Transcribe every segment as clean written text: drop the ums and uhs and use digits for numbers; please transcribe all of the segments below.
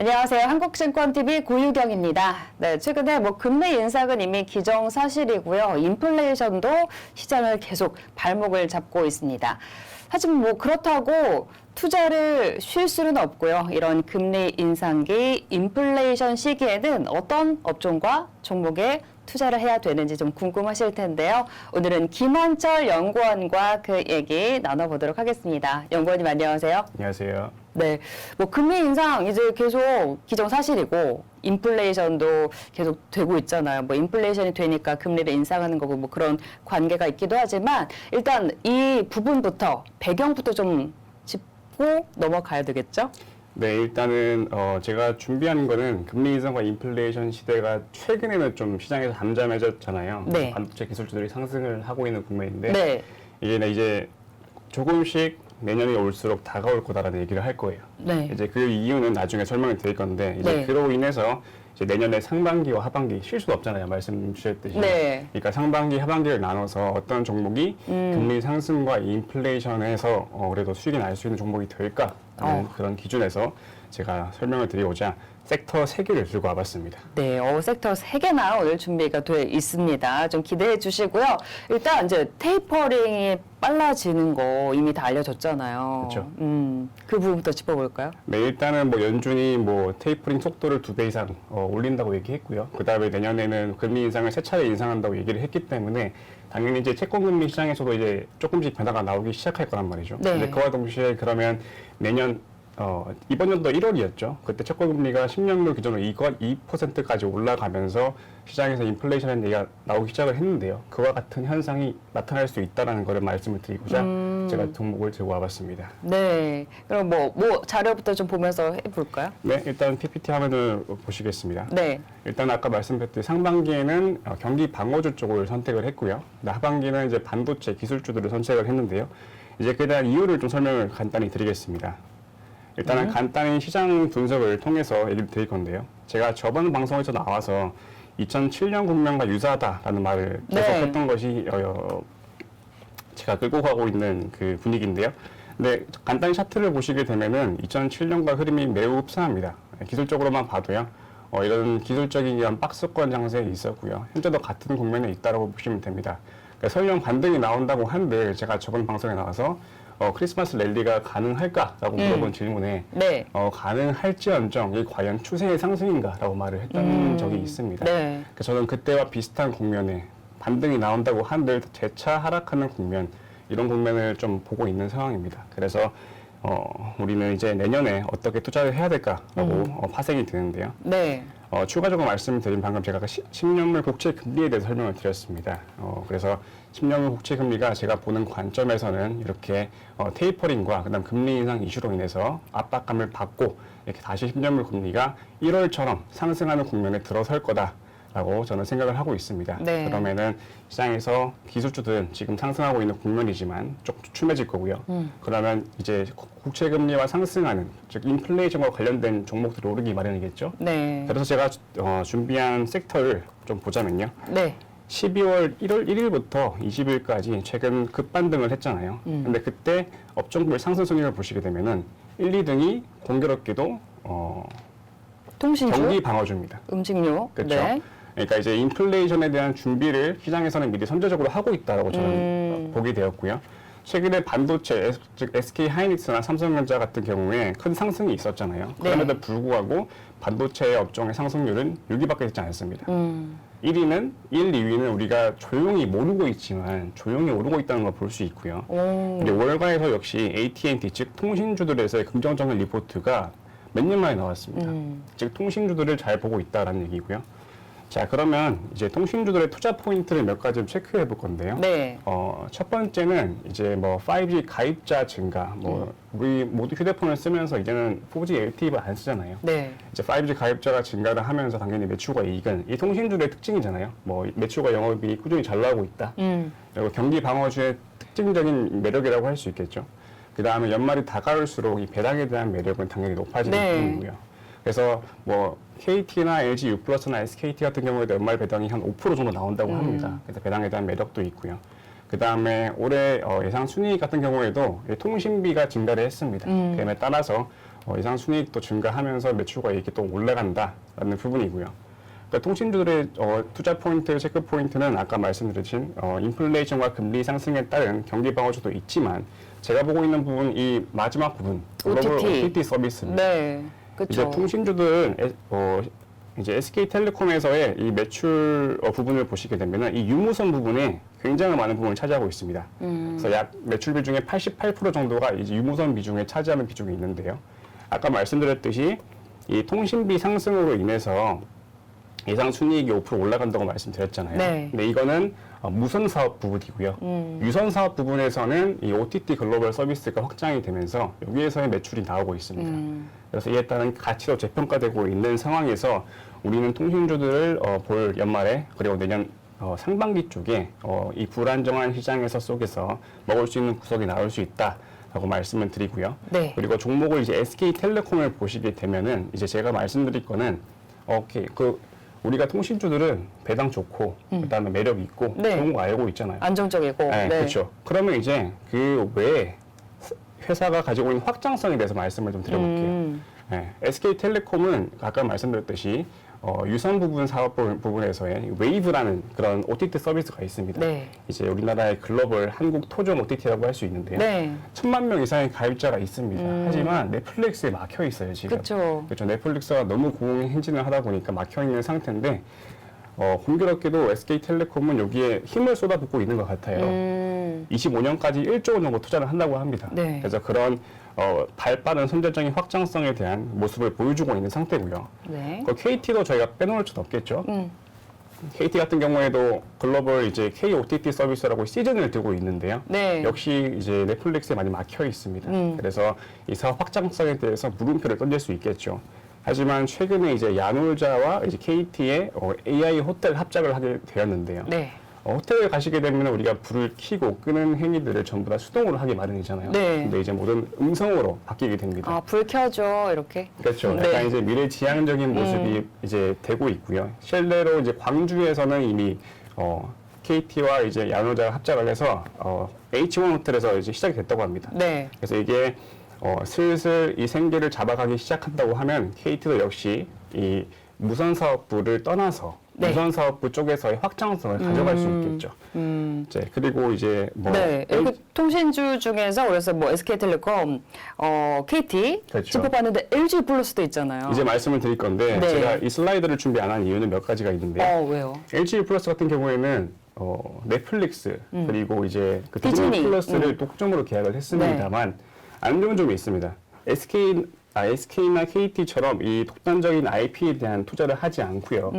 안녕하세요. 한국증권TV 고유경입니다. 네, 최근에 금리 인상은 이미 기정사실이고요. 인플레이션도 시장을 계속 발목을 잡고 있습니다. 하지만 그렇다고 투자를 쉴 수는 없고요. 이런 금리 인상기, 인플레이션 시기에는 어떤 업종과 종목에 투자를 해야 되는지 좀 궁금하실 텐데요. 오늘은 김한철 연구원과 그 얘기 나눠보도록 하겠습니다. 연구원님 안녕하세요. 안녕하세요. 네, 금리 인상 이제 계속 기정사실이고 인플레이션도 계속 되고 있잖아요. 인플레이션이 되니까 금리를 인상하는 거고 그런 관계가 있기도 하지만 일단 이 부분부터 배경부터 좀 짚고 넘어가야 되겠죠? 네, 일단은 제가 준비한 거는 금리 인상과 인플레이션 시대가 최근에는 좀 시장에서 잠잠해졌잖아요. 네. 반도체 기술주들이 상승을 하고 있는 국면인데 네. 이제 조금씩 내년이 올수록 다가올 거다라는 얘기를 할 거예요. 네. 이제 그 이유는 나중에 설명을 드릴 건데 이제 네. 그로 인해서 이제 내년에 상반기와 하반기 쉴 수도 없잖아요. 말씀 주셨듯이. 네. 그러니까 상반기, 하반기를 나눠서 어떤 종목이 금리 상승과 인플레이션에서 그래도 수익이 날 수 있는 종목이 될까라는 그런 기준에서 제가 설명을 드리고자 섹터 3개를 들고 와봤습니다. 네, 섹터 3개나 오늘 준비가 돼 있습니다. 좀 기대해 주시고요. 일단 이제 테이퍼링이 빨라지는 거 이미 다 알려졌잖아요. 그렇죠. 그 부분부터 짚어볼까요? 네, 일단은 연준이 테이퍼링 속도를 2배 이상 올린다고 얘기했고요. 그 다음에 내년에는 금리 인상을 3차례 인상한다고 얘기를 했기 때문에 당연히 이제 채권금리 시장에서도 이제 조금씩 변화가 나오기 시작할 거란 말이죠. 네. 근데 그와 동시에 그러면 내년 이번 연도 1월이었죠. 그때 채권금리가 10년물 기준으로 2%까지 올라가면서 시장에서 인플레이션 얘기가 나오기 시작을 했는데요. 그와 같은 현상이 나타날 수 있다는 것을 말씀을 드리고자 제가 종목을 들고 와봤습니다. 네, 그럼 자료부터 좀 보면서 해볼까요? 네, 일단 PPT 화면을 보시겠습니다. 네. 일단 아까 말씀드렸듯이 상반기에는 경기 방어주 쪽을 선택을 했고요. 하반기는 이제 반도체 기술주들을 선택을 했는데요. 이제 그에 대한 이유를 좀 설명을 간단히 드리겠습니다. 일단은 간단히 시장 분석을 통해서 얘기를 드릴 건데요. 제가 저번 방송에서 나와서 2007년 국면과 유사하다라는 말을 계속 네. 했던 것이 제가 끌고 가고 있는 그 분위기인데요. 근데 간단히 차트를 보시게 되면은 2007년과 흐름이 매우 흡사합니다. 기술적으로만 봐도요. 이런 기술적인 이런 박스권 장세에 있었고요. 현재도 같은 국면에 있다고 보시면 됩니다. 그러니까 설령 반등이 나온다고 한들 제가 저번 방송에 나와서 크리스마스 랠리가 가능할까라고 물어본 질문에 네. 가능할지언정 이 과연 추세의 상승인가라고 말을 했던 적이 있습니다. 네. 그러니까 저는 그때와 비슷한 국면에 반등이 나온다고 한들 재차 하락하는 국면 이런 국면을 좀 보고 있는 상황입니다. 그래서 우리는 이제 내년에 어떻게 투자를 해야 될까라고 파생이 드는데요. 네. 추가적으로 말씀드린 방금 제가 10년물 국채 금리에 대해서 설명을 드렸습니다. 그래서 10년물 국채 금리가 제가 보는 관점에서는 이렇게 테이퍼링과 그다음 금리 인상 이슈로 인해서 압박감을 받고 이렇게 다시 10년물 금리가 1월처럼 상승하는 국면에 들어설 거다라고 저는 생각을 하고 있습니다. 네. 그러면은 시장에서 기술주들은 지금 상승하고 있는 국면이지만 조금 추춤해질 거고요. 그러면 이제 국채 금리와 상승하는 즉 인플레이션과 관련된 종목들이 오르기 마련이겠죠. 네. 그래서 제가 준비한 섹터를 좀 보자면요. 네. 12월 1월 1일부터 20일까지 최근 급반등을 했잖아요. 근데 그때 업종별 상승 순위를 보시게 되면은 1, 2등이 공교롭게도 통신주, 경기 방어주입니다. 음식료. 그렇죠. 네. 그러니까 이제 인플레이션에 대한 준비를 시장에서는 미리 선제적으로 하고 있다라고 저는 보게 되었고요. 최근에 반도체, 즉 SK 하이닉스나 삼성전자 같은 경우에 큰 상승이 있었잖아요. 그럼에도 불구하고 반도체 업종의 상승률은 6위밖에 되지 않았습니다. 1, 2위는 우리가 조용히 모르고 있지만 조용히 오르고 있다는 걸 볼 수 있고요. 근데 월가에서 역시 AT&T, 즉 통신주들에서의 긍정적인 리포트가 몇 년 만에 나왔습니다. 즉 통신주들을 잘 보고 있다라는 얘기고요. 자, 그러면 이제 통신주들의 투자 포인트를 몇 가지 좀 체크해 볼 건데요. 네. 첫 번째는 이제 5G 가입자 증가, 우리 모두 휴대폰을 쓰면서 이제는 4G LTE를 안 쓰잖아요. 네. 이제 5G 가입자가 증가를 하면서 당연히 매출과 이익은 이 통신주의 특징이잖아요. 매출과 영업이익이 꾸준히 잘 나오고 있다. 그리고 경기 방어주의 특징적인 매력이라고 할 수 있겠죠. 그 다음에 연말이 다가올수록 이 배당에 대한 매력은 당연히 높아지는 부분이고요. 그래서 KT나 LG U+나 SKT 같은 경우에도 연말 배당이 한 5% 정도 나온다고 합니다. 그래서 배당에 대한 매력도 있고요. 그다음에 올해 예상 순이익 같은 경우에도 통신비가 증가를 했습니다. 그에 따라서 예상 순이익도 증가하면서 매출과 이익이 또 올라간다라는 부분이고요. 그러니까 통신주들의 투자 포인트, 체크 포인트는 아까 말씀드린 인플레이션과 금리 상승에 따른 경기 방어주도 있지만 제가 보고 있는 부분 이 마지막 부분 글로벌 OTT 서비스입니다. 네, 이제 그렇죠. 통신주들은 이제 SK텔레콤에서의 이 매출 부분을 보시게 되면은 이 유무선 부분에 굉장히 많은 부분을 차지하고 있습니다. 그래서 약 매출 비중의 88% 정도가 이제 유무선 비중에 차지하는 비중이 있는데요. 아까 말씀드렸듯이 이 통신비 상승으로 인해서 예상 순이익이 5% 올라간다고 말씀드렸잖아요. 네. 근데 이거는 무선 사업 부분이고요. 유선 사업 부분에서는 이 OTT 글로벌 서비스가 확장이 되면서 여기에서의 매출이 나오고 있습니다. 그래서 이에 따른 가치도 재평가되고 있는 상황에서 우리는 통신주들을 볼 연말에 그리고 내년 상반기 쪽에 이 불안정한 시장에서 속에서 먹을 수 있는 구석이 나올 수 있다라고 말씀을 드리고요. 네. 그리고 종목을 이제 SK텔레콤을 보시게 되면은 이제 제가 말씀드릴 거는 우리가 통신주들은 배당 좋고 그다음에 매력 있고 네. 좋은 거 알고 있잖아요. 안정적이고. 네, 그렇죠. 그러면 이제 그 외에 회사가 가지고 있는 확장성에 대해서 말씀을 좀 드려볼게요. 네, SK텔레콤은 아까 말씀드렸듯이 유선 부분 사업 부분에서의 웨이브라는 그런 OTT 서비스가 있습니다. 네. 이제 우리나라의 글로벌 한국 토종 OTT라고 할 수 있는데요. 네. 1,000만 명 이상의 가입자가 있습니다. 하지만 넷플릭스에 막혀 있어요, 지금. 그렇죠. 그렇죠. 넷플릭스가 너무 공행진을 하다 보니까 막혀 있는 상태인데 공교롭게도 SK텔레콤은 여기에 힘을 쏟아붓고 있는 것 같아요. 25년까지 1조 원 정도 투자를 한다고 합니다. 네. 그래서 그런 발빠른 선제적인 확장성에 대한 모습을 보여주고 있는 상태고요. 네. 그 KT도 저희가 빼놓을 수는 없겠죠. KT 같은 경우에도 글로벌 이제 KOTT 서비스라고 시즌을 두고 있는데요. 네. 역시 이제 넷플릭스에 많이 막혀 있습니다. 그래서 이 사업 확장성에 대해서 물음표를 던질 수 있겠죠. 하지만 최근에 이제 야놀자와 이제 KT의 AI 호텔 합작을 하게 되었는데요. 네. 호텔에 가시게 되면 우리가 불을 켜고 끄는 행위들을 전부 다 수동으로 하기 마련이잖아요. 네. 근데 이제 모든 음성으로 바뀌게 됩니다. 아, 불 켜줘 이렇게. 그렇죠. 네. 약간 이제 미래지향적인 모습이 이제 되고 있고요. 실제로 이제 광주에서는 이미 KT와 이제 야노자가 합작을 해서 H1 호텔에서 이제 시작이 됐다고 합니다. 네. 그래서 이게 슬슬 이 생계를 잡아가기 시작한다고 하면 KT도 역시 이 무선 사업부를 떠나서 네. 무선 사업부 쪽에서의 확장성을 가져갈 수 있겠죠. 이제 그리고 이제 네, 이렇게 통신주 중에서 그래서 뭐 SK텔레콤, KT 그렇죠. 짚어봤는데 LG 플러스도 있잖아요. 이제 말씀을 드릴 건데 네. 제가 이 슬라이드를 준비 안 한 이유는 몇 가지가 있는데요. 왜요? LG 플러스 같은 경우에는 넷플릭스 그리고 이제 그 디즈니 디즈니. 플러스를 독점으로 계약을 했습니다만 안 좋은 점이 있습니다. SK나 KT처럼 이 독단적인 IP에 대한 투자를 하지 않고요.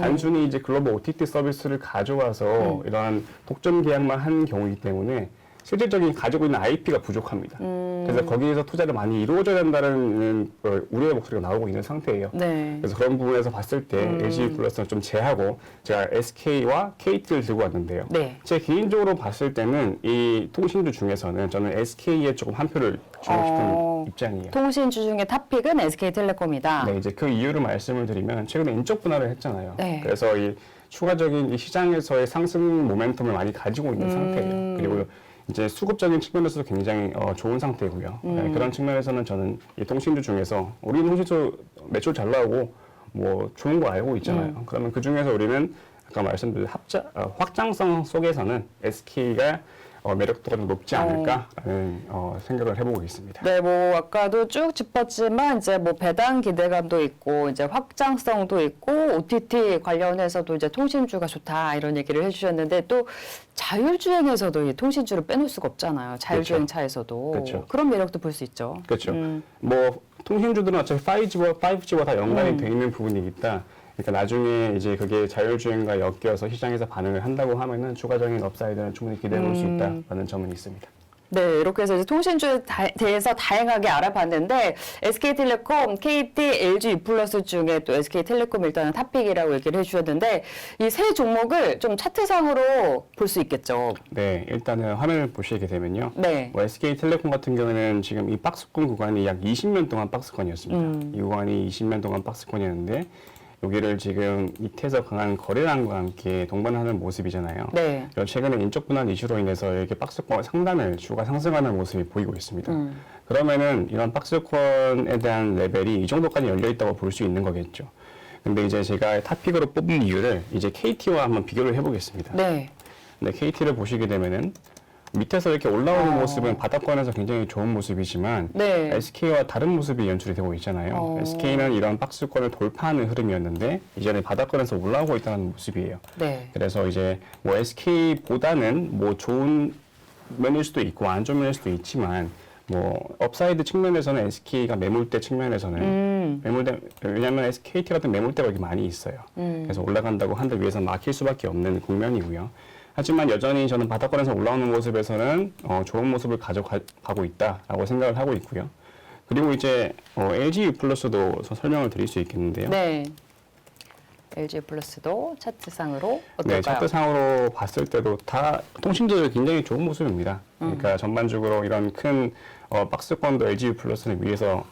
단순히 이제 글로벌 OTT 서비스를 가져와서 이런 독점 계약만 한 경우이기 때문에 실질적인 가지고 있는 IP가 부족합니다. 그래서 거기에서 투자를 많이 이루어져야 된다는 우려의 목소리가 나오고 있는 상태예요. 네. 그래서 그런 부분에서 봤을 때 LG 플러스는 좀 제하고 제가 SK와 KT를 들고 왔는데요. 네. 제 개인적으로 봤을 때는 이 통신주 중에서는 저는 SK에 조금 한 표를 주고 싶은 입장이에요. 통신주 중에 탑픽은 SK텔레콤이다. 네, 이제 그 이유를 말씀을 드리면 최근에 인적 분할을 했잖아요. 네. 그래서 이 추가적인 이 시장에서의 상승 모멘텀을 많이 가지고 있는 상태예요. 그리고 이제 수급적인 측면에서도 굉장히 좋은 상태고요. 네, 그런 측면에서는 저는 이 통신주 중에서 우리 통신주 매출 잘 나오고 뭐 좋은 거 알고 있잖아요. 그러면 그 중에서 우리는 아까 말씀드린 확장성 속에서는 SK가 매력도가 좀 높지 않을까라는 생각을 해보고 있습니다. 네, 뭐 아까도 쭉 짚었지만 이제 뭐 배당 기대감도 있고 이제 확장성도 있고 OTT 관련해서도 이제 통신주가 좋다 이런 얘기를 해주셨는데 또 자율주행에서도 이 통신주를 빼놓을 수가 없잖아요. 자율주행 차에서도 그렇죠. 그런 매력도 볼 수 있죠. 그렇죠. 뭐 통신주들은 어차피 5G와 다 연관이 돼 있는 부분이니까. 그러니까 나중에 이제 그게 자율주행과 엮여서 시장에서 반응을 한다고 하면은 추가적인 업사이드는 충분히 기대해 볼 수 있다라는 점은 있습니다. 네, 이렇게 해서 이제 통신주에 대해서 다양하게 알아봤는데 SK텔레콤, KT, LG U+ 중에 또 SK텔레콤 일단은 탑픽이라고 얘기를 해주셨는데 이 세 종목을 좀 차트상으로 볼 수 있겠죠. 네, 일단은 화면을 보시게 되면요. 네. 뭐 SK텔레콤 같은 경우에는 지금 이 박스권 구간이 약 20년 동안 박스권이었습니다. 이 구간이 20년 동안 박스권이었는데 여기를 지금 밑에서 강한 거래량과 함께 동반하는 모습이잖아요. 네. 그리고 최근에 인적 분할 이슈로 인해서 이렇게 박스권 상단을 주가 상승하는 모습이 보이고 있습니다. 그러면은 이런 박스권에 대한 레벨이 이 정도까지 열려 있다고 볼 수 있는 거겠죠. 근데 이제 제가 탑픽으로 뽑은 이유를 이제 KT와 한번 비교를 해보겠습니다. 네. 근데 KT를 보시게 되면은 밑에서 이렇게 올라오는 모습은 바닥권에서 굉장히 좋은 모습이지만 네. SK와 다른 모습이 연출이 되고 있잖아요. SK는 이런 박스권을 돌파하는 흐름이었는데 이제는 바닥권에서 올라오고 있다는 모습이에요. 네. 그래서 이제 뭐 SK보다는 뭐 좋은 면일 수도 있고 안 좋은 면일 수도 있지만 뭐 업사이드 측면에서는 SK가 매물대 측면에서는 왜냐하면 SKT 같은 매물대가 여기 많이 있어요. 그래서 올라간다고 한들 위해서 막힐 수밖에 없는 국면이고요. 하지만 여전히 저는 바닥권에서 올라오는 모습에서는 좋은 모습을 가져가고 있다라고 생각을 하고 있고요. 그리고 이제 LG 플러스도 설명을 드릴 수 있겠는데요. 네. LG 플러스도 차트상으로 어떨까요? 네, 차트상으로 봤을 때도 다 통신주도 굉장히 좋은 모습입니다. 그러니까 전반적으로 이런 큰 박스권도 LG 플러스를 위해서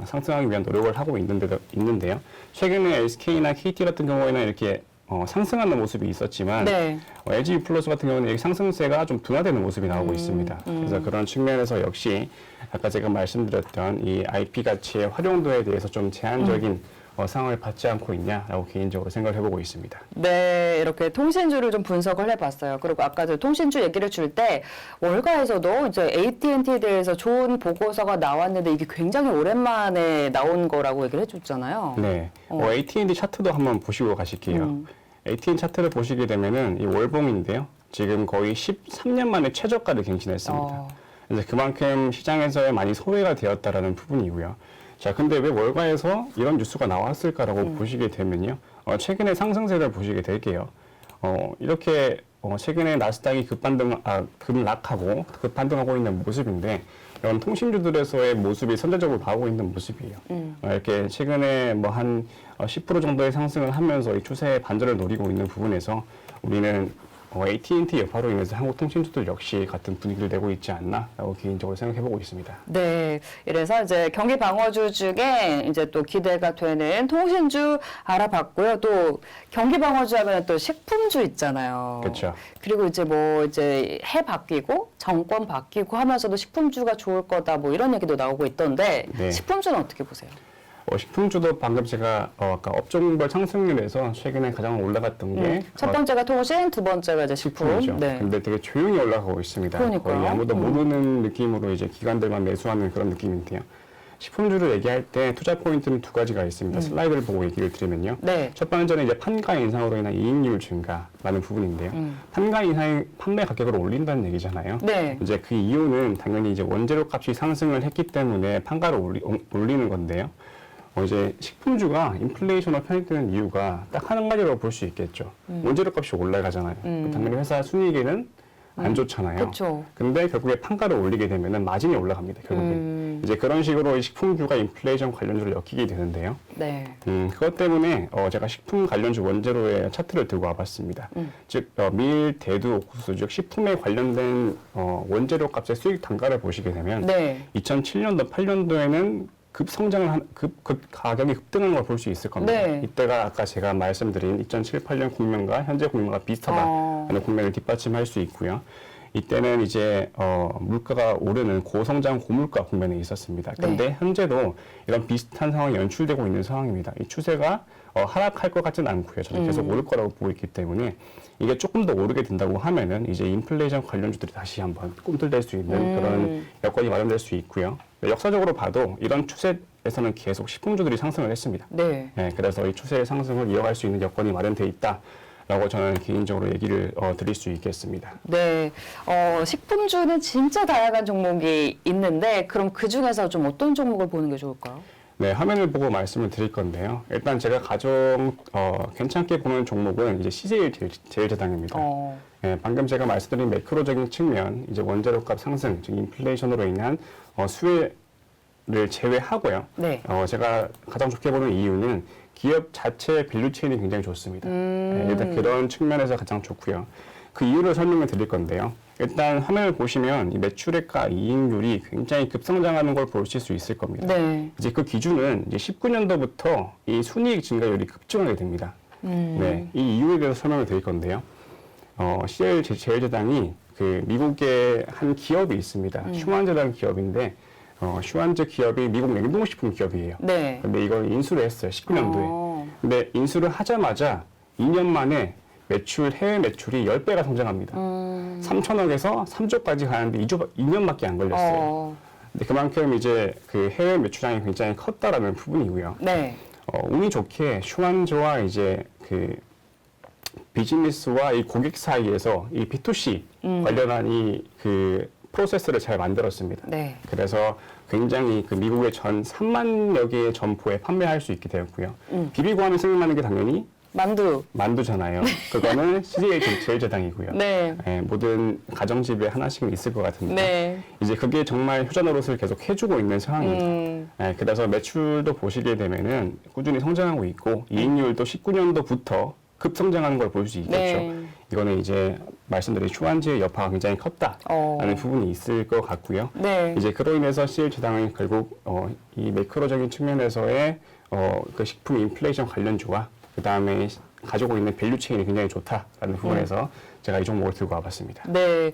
상승하기 위한 노력을 하고 있는데요. 최근에 SK나 KT 같은 경우에는 이렇게 상승하는 모습이 있었지만 네. LG 플러스 같은 경우는 이 상승세가 좀 둔화되는 모습이 나오고 있습니다. 그래서 그런 측면에서 역시 아까 제가 말씀드렸던 이 IP 가치의 활용도에 대해서 좀 제한적인 상황을 받지 않고 있냐라고 개인적으로 생각을 해보고 있습니다. 네, 이렇게 통신주를 좀 분석을 해봤어요. 그리고 아까 저 통신주 얘기를 줄 때 월가에서도 이제 AT&T에 대해서 좋은 보고서가 나왔는데 이게 굉장히 오랜만에 나온 거라고 얘기를 해줬잖아요. 네, AT&T 차트도 한번 보시고 가실게요. AT&T 차트를 보시게 되면은 이 월봉인데요. 지금 거의 13년 만에 최저가를 갱신했습니다. 그래서 그만큼 시장에서 많이 소외가 되었다라는 부분이고요. 자, 근데 왜 월가에서 이런 뉴스가 나왔을까라고 보시게 되면요. 최근에 상승세를 보시게 될게요. 이렇게 최근에 나스닥이 급락하고 급반등하고 있는 모습인데 이런 통신주들에서의 모습이 선제적으로 나오고 있는 모습이에요. 이렇게 최근에 뭐 한 10% 정도의 상승을 하면서 이 추세의 반전을 노리고 있는 부분에서 우리는 AT&T 여파로 인해서 한국통신주들 역시 같은 분위기를 내고 있지 않나라고 개인적으로 생각해보고 있습니다. 네, 이래서 이제 경기 방어주 중에 이제 또 기대가 되는 통신주 알아봤고요. 또 경기 방어주 하면 또 식품주 있잖아요. 그렇죠. 그리고 이제 뭐 이제 해 바뀌고 정권 바뀌고 하면서도 식품주가 좋을 거다 뭐 이런 얘기도 나오고 있던데 네. 식품주는 어떻게 보세요? 식품주도 방금 제가 아까 업종별 상승률에서 최근에 가장 올라갔던 게 첫 번째가 통신, 두 번째가 이제 식품. 식품이죠. 네. 근데 되게 조용히 올라가고 있습니다. 그러니까요. 거의 아무도 모르는 느낌으로 이제 기관들만 매수하는 그런 느낌인데요. 식품주를 얘기할 때 투자 포인트는 두 가지가 있습니다. 슬라이드를 보고 얘기를 드리면요. 네. 첫 번째는 이제 판가 인상으로 인한 이익률 증가라는 부분인데요. 판가 인상이 판매 가격을 올린다는 얘기잖아요. 네. 이제 그 이유는 당연히 이제 원재료 값이 상승을 했기 때문에 판가를 올리는 건데요. 이제 식품주가 인플레이션으로 편입되는 이유가 딱 한 가지로 볼 수 있겠죠. 원재료 값이 올라가잖아요. 당연히 회사 순이익에는 안 좋잖아요. 그렇죠. 근데 결국에 판가를 올리게 되면은 마진이 올라갑니다. 결국에 이제 그런 식으로 이 식품주가 인플레이션 관련주를 엮이게 되는데요. 네. 그것 때문에 제가 식품 관련주 원재료의 차트를 들고 와봤습니다. 즉 밀, 대두, 옥수수, 즉 식품에 관련된 원재료 값의 수익 단가를 보시게 되면 네. 2007년도, 8년도에는 가격이 급등하는 걸 볼 수 있을 겁니다. 네. 이때가 아까 제가 말씀드린 2007, 8년 국면과 현재 국면과 비슷하다는 국면을 뒷받침할 수 있고요. 이때는 이제 물가가 오르는 고성장 고물가 국면에 있었습니다. 그런데 네. 현재도 이런 비슷한 상황이 연출되고 있는 상황입니다. 이 추세가 하락할 것 같지는 않고요. 저는 계속 오를 거라고 보고 있기 때문에 이게 조금 더 오르게 된다고 하면은 이제 인플레이션 관련주들이 다시 한번 꿈틀댈 수 있는 그런 여건이 마련될 수 있고요. 역사적으로 봐도 이런 추세에서는 계속 식품주들이 상승을 했습니다. 네. 네, 그래서 이 추세의 상승을 이어갈 수 있는 여건이 마련돼 있다라고 저는 개인적으로 얘기를 드릴 수 있겠습니다. 네. 식품주는 진짜 다양한 종목이 있는데 그럼 그 중에서 좀 어떤 종목을 보는 게 좋을까요? 네, 화면을 보고 말씀을 드릴 건데요. 일단 제가 가장 괜찮게 보는 종목은 이제 CJ 제일제당입니다. 네, 방금 제가 말씀드린 매크로적인 측면, 이제 원재료값 상승, 즉 인플레이션으로 인한 수혜를 제외하고요. 네. 제가 가장 좋게 보는 이유는 기업 자체의 밸류체인이 굉장히 좋습니다. 네, 일단 그런 측면에서 가장 좋고요. 그 이유를 설명을 드릴 건데요. 일단 화면을 보시면 이 매출액과 이익률이 굉장히 급성장하는 걸 보실 수 있을 겁니다. 네. 이제 그 기준은 이제 19년도부터 이 순이익 증가율이 급증하게 됩니다. 네, 이 이유에 대해서 설명을 드릴 건데요. CL 제일제당이 그 미국의 한 기업이 있습니다. 슈완즈라는 기업인데 슈완즈 기업이 미국 냉동식품 기업이에요. 네. 근데 이걸 인수를 했어요. 19년도에. 근데 인수를 하자마자 2년 만에 해외 매출이 10배가 성장합니다. 3천억에서 3조까지 가는데 2년밖에 안 걸렸어요. 근데 그만큼 이제 그 해외 매출량이 굉장히 컸다라는 부분이고요. 네. 운이 좋게 슈완즈와 이제 그 비즈니스와 이 고객 사이에서 이 B2C 관련한 이 그 프로세스를 잘 만들었습니다. 네. 그래서 굉장히 그 미국의 전 3만여 개의 점포에 판매할 수 있게 되었고요. 비비고하면 생각나는 게 당연히 만두잖아요. 그거는 CJ 제일제당이고요. 네. 예, 모든 가정집에 하나씩은 있을 것 같은데 네. 이제 그게 정말 효자 노릇을 계속 해주고 있는 상황입니다. 예, 그래서 매출도 보시게 되면은 꾸준히 성장하고 있고 이익률도 19년도부터 급성장하는 걸 볼 수 있겠죠. 네. 이거는 이제 말씀드린 슈완즈의 여파가 굉장히 컸다라는 부분이 있을 것 같고요. 네. 이제 그로 인해서 CL제당은 결국 이 매크로적인 측면에서의 그 식품 인플레이션 관련주와 그 다음에 가지고 있는 밸류 체인이 굉장히 좋다라는 부분에서 제가 이 종목을 들고 와봤습니다. 네,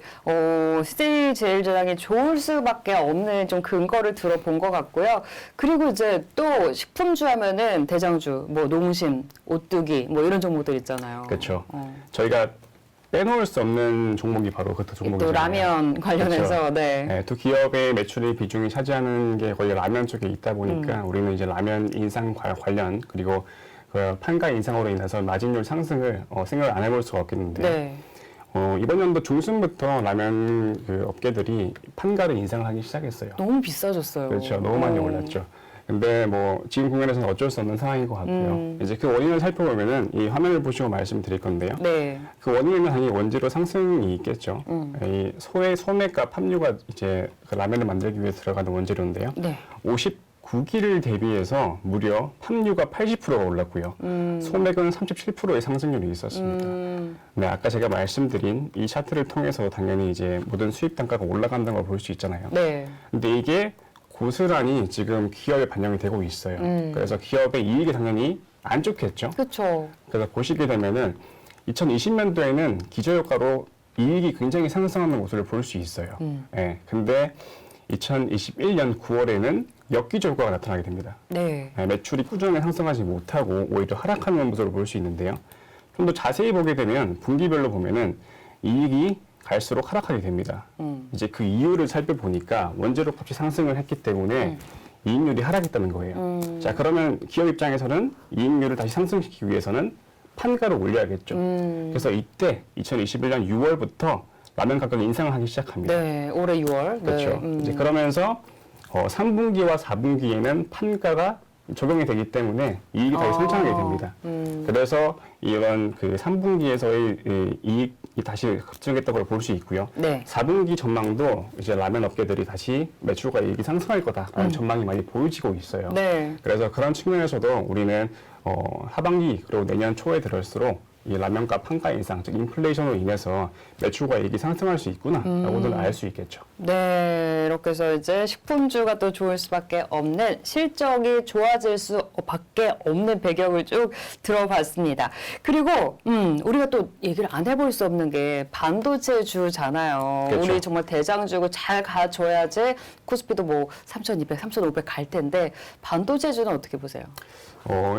CJ 제일제당이 좋을 수밖에 없는 좀 근거를 들어본 것 같고요. 그리고 이제 또 식품주 하면은 대장주, 뭐 농심, 오뚜기, 뭐 이런 종목들 있잖아요. 그렇죠. 저희가 빼놓을 수 없는 종목이 바로 그 종목이잖아요. 또 라면 관련해서, 그렇죠. 네. 네, 두 기업의 매출의 비중이 차지하는 게 거의 라면 쪽에 있다 보니까 우리는 이제 라면 인상 관련 그리고 그 판가 인상으로 인해서 마진율 상승을 생각을 안 해볼 수가 없겠는데 네. 이번 연도 중순부터 라면 그 업계들이 판가를 인상하기 시작했어요. 너무 비싸졌어요. 그렇죠. 너무 많이 올랐죠. 근데 뭐 지금 국면에서는 어쩔 수 없는 상황인 것 같고요. 이제 그 원인을 살펴보면은 이 화면을 보시고 말씀드릴 건데요. 네. 그 원인은 당연히 원재료 상승이 있겠죠. 이 소매가 팜유가 이제 그 라면을 만들기 위해 들어가는 원재료인데요. 네. 59기를 대비해서 무려 팜유가 80%가 올랐고요. 소맥은 37%의 상승률이 있었습니다. 네, 아까 제가 말씀드린 이 차트를 통해서 당연히 이제 모든 수입 단가가 올라간다는 걸 볼 수 있잖아요. 네. 근데 이게 고스란히 지금 기업에 반영이 되고 있어요. 그래서 기업의 이익이 당연히 안 좋겠죠. 그렇죠. 그래서 보시게 되면은 2020년도에는 기저효과로 이익이 굉장히 상승하는 모습을 볼 수 있어요. 근데 2021년 9월에는 역기저 효과가 나타나게 됩니다. 네. 매출이 꾸준하게 상승하지 못하고 오히려 하락하는 모습을 볼 수 있는데요. 좀 더 자세히 보게 되면 분기별로 보면은 이익이 갈수록 하락하게 됩니다. 이제 그 이유를 살펴보니까 원재료 값이 상승을 했기 때문에 이익률이 하락했다는 거예요. 자, 그러면 기업 입장에서는 이익률을 다시 상승시키기 위해서는 판가를 올려야겠죠. 그래서 이때 2021년 6월부터 라면 가격 인상을 하기 시작합니다. 네. 올해 6월. 그렇죠. 네. 이제 그러면서 3분기와 4분기에는 판가가 적용이 되기 때문에 이익이 다시 성장하게 됩니다. 그래서 이런 그 3분기에서의 이익이 다시 급증했다고 걸 볼 수 있고요. 네. 4분기 전망도 이제 라면 업계들이 다시 매출과 이익이 상승할 거다라는 전망이 많이 보여지고 있어요. 네. 그래서 그런 측면에서도 우리는 하반기 그리고 내년 초에 들을수록 이 라면값 판가 인상, 즉 인플레이션으로 인해서 매출과 이익이 상승할 수 있구나라고는 알 수 있겠죠. 네, 이렇게 해서 이제 식품주가 또 좋을 수밖에 없는 실적이 좋아질 수밖에 없는 배경을 쭉 들어봤습니다. 그리고 우리가 또 얘기를 안 해볼 수 없는 게 반도체주잖아요. 그렇죠. 우리 정말 대장주고 잘 가줘야지 코스피도 뭐 3,200, 3,500 갈 텐데 반도체주는 어떻게 보세요?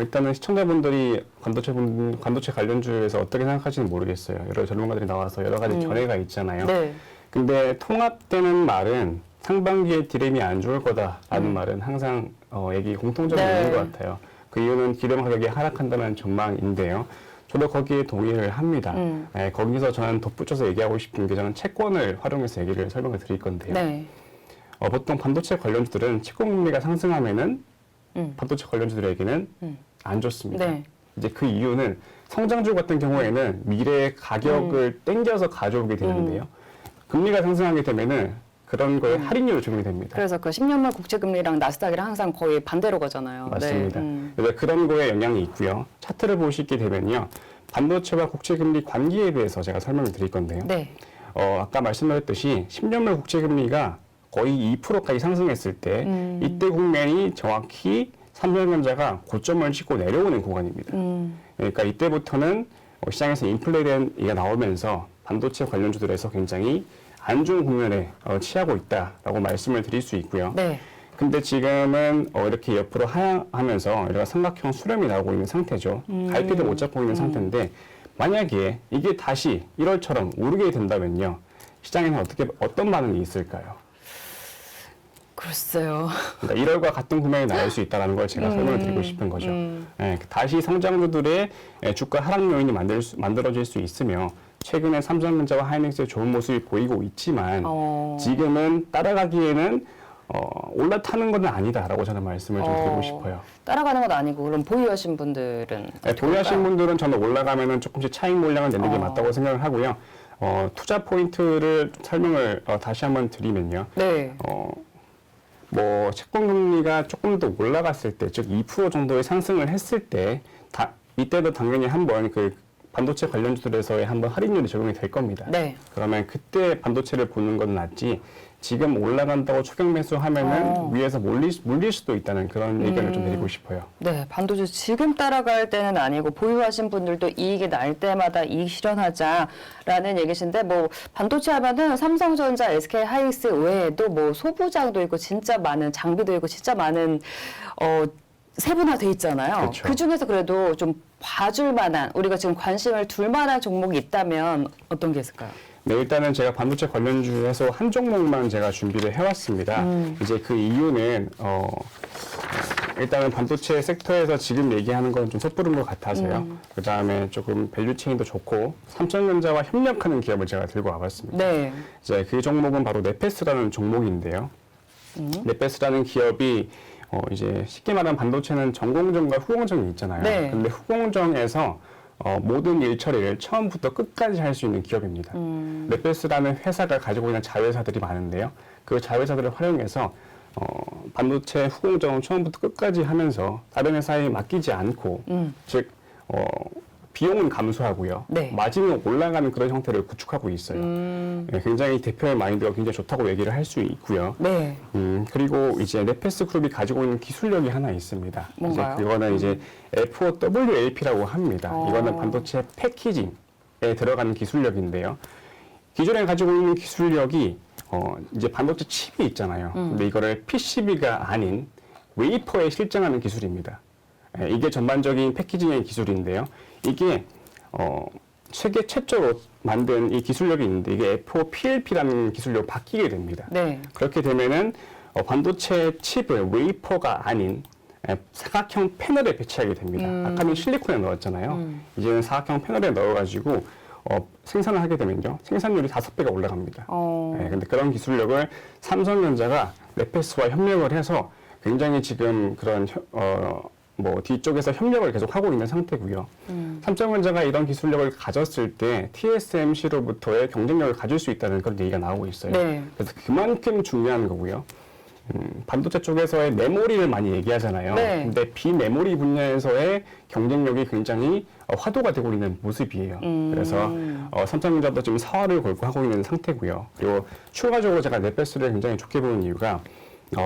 일단은 시청자분들이 반도체 관련주에서 어떻게 생각하시는지 모르겠어요. 여러 전문가들이 나와서 여러 가지 견해가 있잖아요. 네. 근데 통합되는 말은 상반기에 디램이 안 좋을 거다라는 말은 항상 공통점이 네. 있는 것 같아요. 그 이유는 디램 가격이 하락한다는 전망인데요. 저도 거기에 동의를 합니다. 거기서 저는 덧붙여서 얘기하고 싶은 게 저는 채권을 활용해서 설명을 드릴 건데요. 네. 보통 반도체 관련주들은 채권 금리가 상승하면은 반도체 관련주들에게는 안 좋습니다. 네. 이제 그 이유는 성장주 같은 경우에는 미래의 가격을 땡겨서 가져오게 되는데요. 금리가 상승하게 되면은 그런 거에 할인율이 적용이 됩니다. 그래서 그 10년물 국채금리랑 나스닥이랑 항상 거의 반대로 가잖아요. 맞습니다. 네. 그래서 그런 거에 영향이 있고요. 차트를 보시게 되면요. 반도체와 국채금리 관계에 대해서 제가 설명을 드릴 건데요. 네. 아까 말씀드렸듯이 10년물 국채금리가 거의 2%까지 상승했을 때 이때 국면이 정확히 삼성전자가 고점을 찍고 내려오는 구간입니다. 그러니까 이때부터는 시장에서 인플레에 대한 얘기가 나오면서 반도체 관련주들에서 굉장히 안 좋은 국면에 취하고 있다라고 말씀을 드릴 수 있고요. 네. 근데 지금은 이렇게 옆으로 하향하면서 이런 삼각형 수렴이 나오고 있는 상태죠. 갈피를 못 잡고 있는 상태인데 만약에 이게 다시 1월처럼 오르게 된다면요. 시장에는 어떤 반응이 있을까요? 글쎄요. 그러니까 1월과 같은 국면이 나올 수 있다는 걸 제가 설명을 드리고 싶은 거죠. 다시 성장주들의 주가 하락 요인이 만들어질 수 있으며 최근에 삼성전자와 하이닉스의 좋은 모습이 보이고 있지만 지금은 따라가기에는 올라타는 건 아니다라고 저는 말씀을 좀 드리고 싶어요. 따라가는 건 아니고 그럼 보유하신 분들은 보유하신 분들은 저는 올라가면은 조금씩 차익 물량을 내는 게 맞다고 생각을 하고요. 투자 포인트를 설명을 다시 한번 드리면요. 네. 채권 금리가 조금 더 올라갔을 때, 즉 2% 정도의 상승을 했을 때, 이때도 당연히 한번 그 반도체 관련주들에서의 한번 할인율이 적용이 될 겁니다. 네. 그러면 그때 반도체를 보는 건 낫지, 지금 올라간다고 추격 매수하면은 위에서 몰릴 수도 있다는 그런 의견을 좀 드리고 싶어요. 네, 반도체 지금 따라갈 때는 아니고 보유하신 분들도 이익이 날 때마다 이익 실현하자라는 얘기신데 반도체 하면은 삼성전자, SK 하이닉스 외에도 소부장도 있고 진짜 많은 장비도 있고 진짜 많은 세분화돼 있잖아요. 그렇죠. 그 중에서 그래도 좀 봐줄 만한 우리가 지금 관심을 둘 만한 종목이 있다면 어떤 게 있을까요? 네, 일단은 제가 반도체 관련주에서 한 종목만 제가 준비를 해왔습니다. 이제 그 이유는, 일단은 반도체 섹터에서 지금 얘기하는 건 좀 섣부른 것 같아서요. 그 다음에 조금 밸류체인도 좋고, 삼성전자와 협력하는 기업을 제가 들고 와봤습니다. 네. 이제 그 종목은 바로 네페스라는 종목인데요. 네페스라는 기업이 이제 쉽게 말하면 반도체는 전공정과 후공정이 있잖아요. 네. 근데 후공정에서 모든 일 처리를 처음부터 끝까지 할 수 있는 기업입니다. 네페스라는 회사가 가지고 있는 자회사들이 많은데요. 그 자회사들을 활용해서 반도체 후공정을 처음부터 끝까지 하면서 다른 회사에 맡기지 않고 즉 비용은 감소하고요. 네. 마진은 올라가는 그런 형태를 구축하고 있어요. 네, 굉장히 대표의 마인드가 굉장히 좋다고 얘기를 할 수 있고요. 네. 그리고 이제 네페스 그룹이 가지고 있는 기술력이 하나 있습니다. 뭔가요? 이제 그거는 이제 FOWLP라고 합니다. 이거는 반도체 패키징에 들어가는 기술력인데요. 기존에 가지고 있는 기술력이 이제 반도체 칩이 있잖아요. 근데 이거를 PCB가 아닌 웨이퍼에 실증하는 기술입니다. 이게 전반적인 패키징의 기술인데요. 이게 세계 최초로 만든 이 기술력이 있는데 이게 FOPLP라는 기술력으로 바뀌게 됩니다. 네. 그렇게 되면은 반도체 칩을 웨이퍼가 아닌 사각형 패널에 배치하게 됩니다. 아까는 실리콘에 넣었잖아요. 이제는 사각형 패널에 넣어가지고 생산을 하게 되면요. 생산율이 5배가 올라갑니다. 네, 근데 그런 기술력을 삼성전자가 네페스와 협력을 해서 굉장히 지금 그런 뒤쪽에서 협력을 계속 하고 있는 상태고요. 삼성전자가 이런 기술력을 가졌을 때 TSMC로부터의 경쟁력을 가질 수 있다는 그런 얘기가 나오고 있어요. 네. 그래서 그만큼 중요한 거고요. 반도체 쪽에서의 메모리를 많이 얘기하잖아요. 네. 근데 비메모리 분야에서의 경쟁력이 굉장히 화두가 되고 있는 모습이에요. 그래서 삼성전자도 지금 사활을 걸고 하고 있는 상태고요. 그리고 추가적으로 제가 네페스를 굉장히 좋게 보는 이유가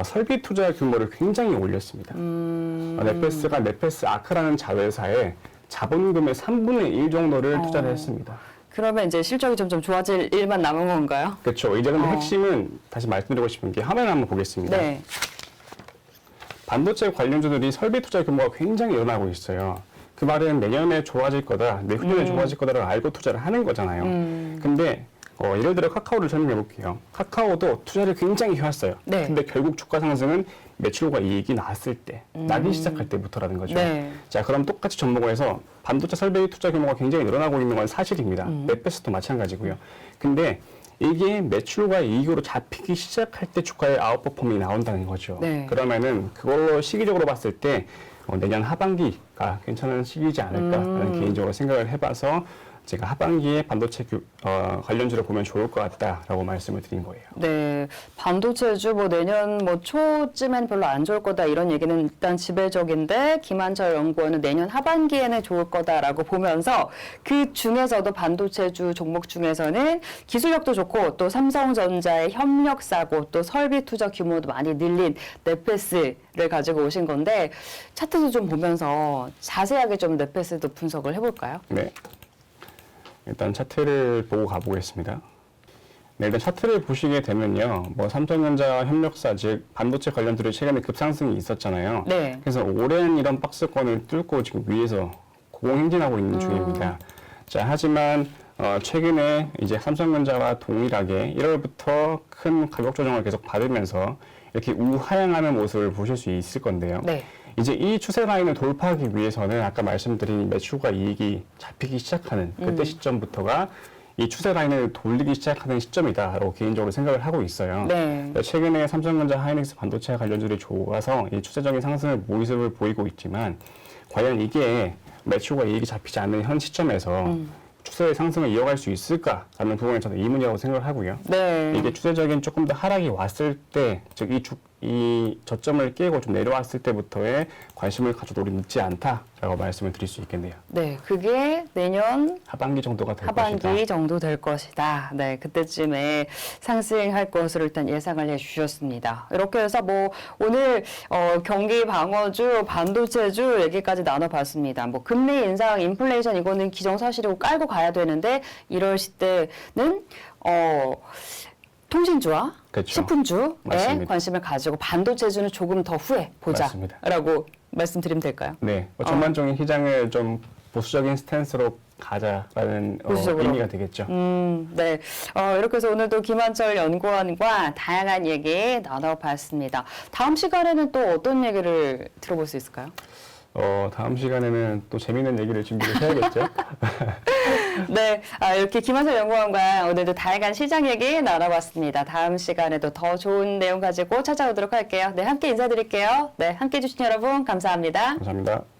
설비 투자 규모를 굉장히 올렸습니다. 네페스가 네페스 아크라는 자회사에 자본금의 3분의 1 정도를 투자를 했습니다. 그러면 이제 실적이 점점 좋아질 일만 남은 건가요? 그렇죠. 이제 근데 핵심은 다시 말씀드리고 싶은 게 화면 한번 보겠습니다. 네. 반도체 관련주들이 설비 투자 규모가 굉장히 늘어나고 있어요. 그 말은 내년에 좋아질 거다, 내후년에 좋아질 거다를 알고 투자를 하는 거잖아요. 근데 예를 들어 카카오를 설명해 볼게요. 카카오도 투자를 굉장히 해왔어요. 네. 근데 결국 주가 상승은 매출과 이익이 나왔을 때, 나기 시작할 때부터라는 거죠. 네. 자, 그럼 똑같이 접목을 해서 반도체 설비 투자 규모가 굉장히 늘어나고 있는 건 사실입니다. 네페스도 마찬가지고요. 근데 이게 매출과 이익으로 잡히기 시작할 때 주가의 아웃퍼폼이 나온다는 거죠. 네. 그러면은 그걸로 시기적으로 봤을 때 내년 하반기가 괜찮은 시기이지 않을까라는 개인적으로 생각을 해봐서 제가 하반기에 반도체 관련주를 보면 좋을 것 같다라고 말씀을 드린 거예요. 네, 반도체주 뭐 내년 뭐 초쯤엔 별로 안 좋을 거다 이런 얘기는 일단 지배적인데 김한철 연구원은 내년 하반기에는 좋을 거다라고 보면서 그 중에서도 반도체주 종목 중에서는 기술력도 좋고 또 삼성전자의 협력사고 또 설비 투자 규모도 많이 늘린 넷패스를 가지고 오신 건데 차트도 좀 보면서 자세하게 좀 넷패스도 분석을 해볼까요? 네. 일단 차트를 보고 가보겠습니다. 네, 일단 차트를 보시게 되면요. 뭐 삼성전자 협력사 즉 반도체 관련들이 최근에 급상승이 있었잖아요. 네. 그래서 오랜 이런 박스권을 뚫고 지금 위에서 고공행진하고 있는 중입니다. 자, 하지만 최근에 이제 삼성전자와 동일하게 1월부터 큰 가격 조정을 계속 받으면서 이렇게 우하향하는 모습을 보실 수 있을 건데요. 네. 이제 이 추세 라인을 돌파하기 위해서는 아까 말씀드린 매출과 이익이 잡히기 시작하는 그때 시점부터가 이 추세 라인을 돌리기 시작하는 시점이다라고 개인적으로 생각을 하고 있어요. 네. 최근에 삼성전자 하이닉스 반도체 관련주들이 좋아서 이 추세적인 상승을 모습을 보이고 있지만 과연 이게 매출과 이익이 잡히지 않는 현 시점에서 추세의 상승을 이어갈 수 있을까라는 부분에 저는 의문이라고 생각을 하고요. 네. 이게 추세적인 조금 더 하락이 왔을 때, 즉 이 저점을 깨고 좀 내려왔을 때부터의 관심을 가져도 늦지 않다라고 말씀을 드릴 수 있겠네요. 네, 그게 내년 하반기 정도가 될 하반기 것이다. 정도 될 것이다. 네, 그때쯤에 상승할 것으로 일단 예상을 해주셨습니다. 이렇게 해서 뭐 오늘 경기 방어주, 반도체주 얘기까지 나눠봤습니다. 뭐 금리 인상, 인플레이션 이거는 기정사실이고 깔고 가야 되는데 이럴 시대는 통신주와 그렇죠. 식품주에 맞습니다. 관심을 가지고 반도체주는 조금 더 후에 맞습니다. 보자라고 말씀드리면 될까요? 네, 전반적인 시장을 좀 보수적인 스탠스로 가자라는 보수적으로. 의미가 되겠죠. 네. 이렇게 해서 오늘도 김한철 연구원과 다양한 얘기 나눠봤습니다. 다음 시간에는 또 어떤 얘기를 들어볼 수 있을까요? 다음 시간에는 또 재미있는 얘기를 준비를 해야겠죠. 네. 이렇게 김한철 연구원과 오늘도 다양한 시장 얘기 나눠봤습니다. 다음 시간에도 더 좋은 내용 가지고 찾아오도록 할게요. 네. 함께 인사드릴게요. 네. 함께 해주신 여러분 감사합니다. 감사합니다.